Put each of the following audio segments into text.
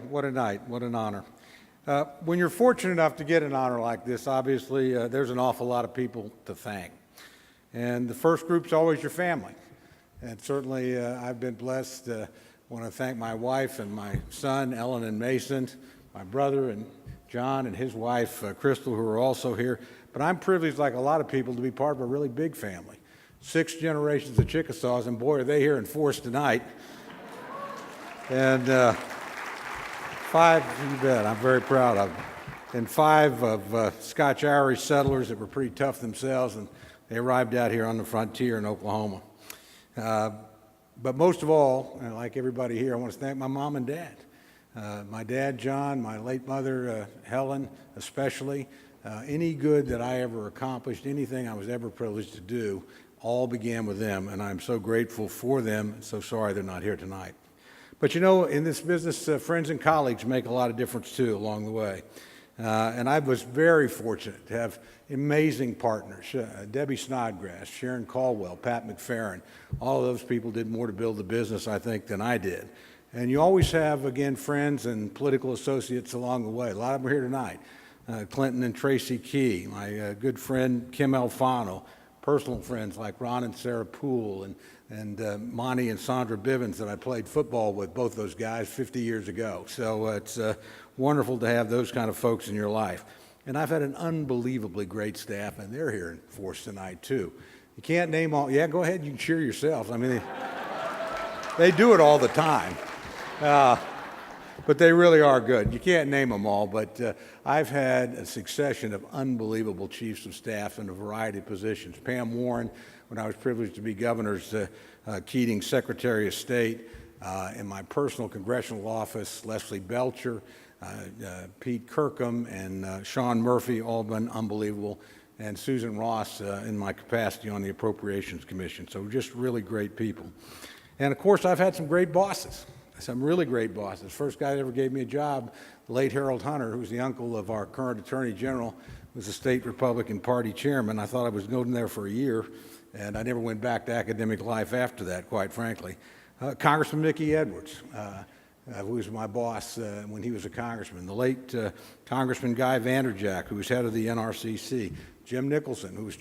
what a night, what an honor. When you're fortunate enough to get an honor like this, obviously, there's an awful lot of people to thank. And the first group's always your family. And certainly, I've been blessed. I want to thank my wife and my son, Ellen and Mason, my brother and John and his wife, Crystal, who are also here. But I'm privileged, like a lot of people, to be part of a really big family. 6 generations of Chickasaws, and boy, are they here in force tonight. And 5, you bet, I'm very proud of them. And 5 of Scotch-Irish settlers that were pretty tough themselves, and they arrived out here on the frontier in Oklahoma. But most of all, like everybody here, I want to thank my mom and dad. My dad, John, my late mother, Helen, especially. Any good that I ever accomplished, anything I was ever privileged to do, all began with them, and I'm so grateful for them, and so sorry they're not here tonight. But you know, in this business, friends and colleagues make a lot of difference too along the way. And I was very fortunate to have amazing partners, Debbie Snodgrass, Sharon Caldwell, Pat McFerrin. All of those people did more to build the business, I think, than I did. And you always have, again, friends and political associates along the way. A lot of them are here tonight. Clinton and Tracy Key, my good friend Kim Alfano, personal friends like Ron and Sarah Poole, and Monty and Sandra Bivens that I played football with, both those guys 50 years ago. So it's wonderful to have those kind of folks in your life. And I've had an unbelievably great staff, and they're here in force tonight too. You can't name all, yeah, go ahead, you can cheer yourselves. I mean, they do it all the time. But they really are good. You can't name them all, but I've had a succession of unbelievable chiefs of staff in a variety of positions. Pam Warren, when I was privileged to be governor's Keating Secretary of State. In my personal congressional office, Leslie Belcher, Pete Kirkham, and Sean Murphy, all been unbelievable, and Susan Ross in my capacity on the Appropriations Commission. So just really great people. And of course, I've had some great bosses. Some really great bosses. First guy that ever gave me a job, the late Harold Hunter, who's the uncle of our current Attorney General, was the state Republican Party chairman. I thought I was going there for a year, and I never went back to academic life after that, quite frankly. Congressman Mickey Edwards, who was my boss when he was a congressman. The late Congressman Guy Vanderjack, who was head of the NRCC. Jim Nicholson, who was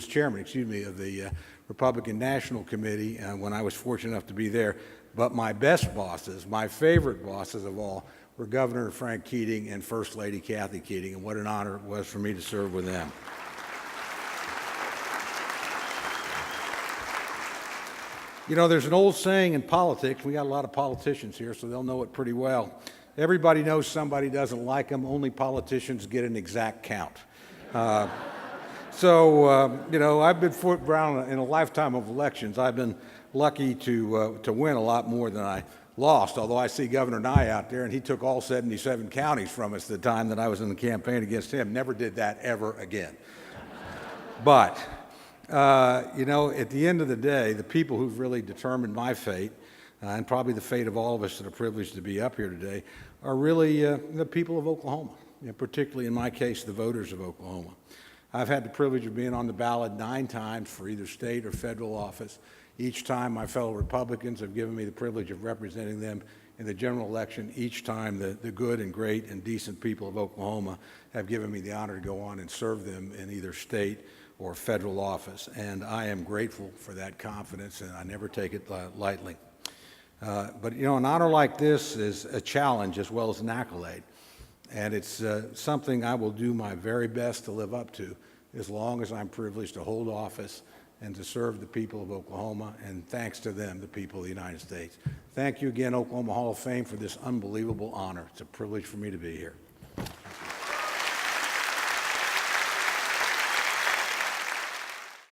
chairman, of the Republican National Committee when I was fortunate enough to be there. But my best bosses, my favorite bosses of all, were Governor Frank Keating and First Lady Kathy Keating, and what an honor it was for me to serve with them. You know, there's an old saying in politics, we got a lot of politicians here, so they'll know it pretty well. Everybody knows somebody doesn't like them, only politicians get an exact count. You know, I've been around in a lifetime of elections. I've been lucky to win a lot more than I lost, although I see Governor Nye out there, and he took all 77 counties from us the time that I was in the campaign against him. Never did that ever again. But, you know, at the end of the day, the people who've really determined my fate, and probably the fate of all of us that are privileged to be up here today, are really the people of Oklahoma, and particularly in my case, the voters of Oklahoma. I've had the privilege of being on the ballot 9 times for either state or federal office. Each time my fellow Republicans have given me the privilege of representing them in the general election. Each time the good and great and decent people of Oklahoma have given me the honor to go on and serve them in either state or federal office. And I am grateful for that confidence, and I never take it lightly. But you know, an honor like this is a challenge as well as an accolade. And it's something I will do my very best to live up to as long as I'm privileged to hold office and to serve the people of Oklahoma, and thanks to them, the people of the United States. Thank you again, Oklahoma Hall of Fame, for this unbelievable honor. It's a privilege for me to be here.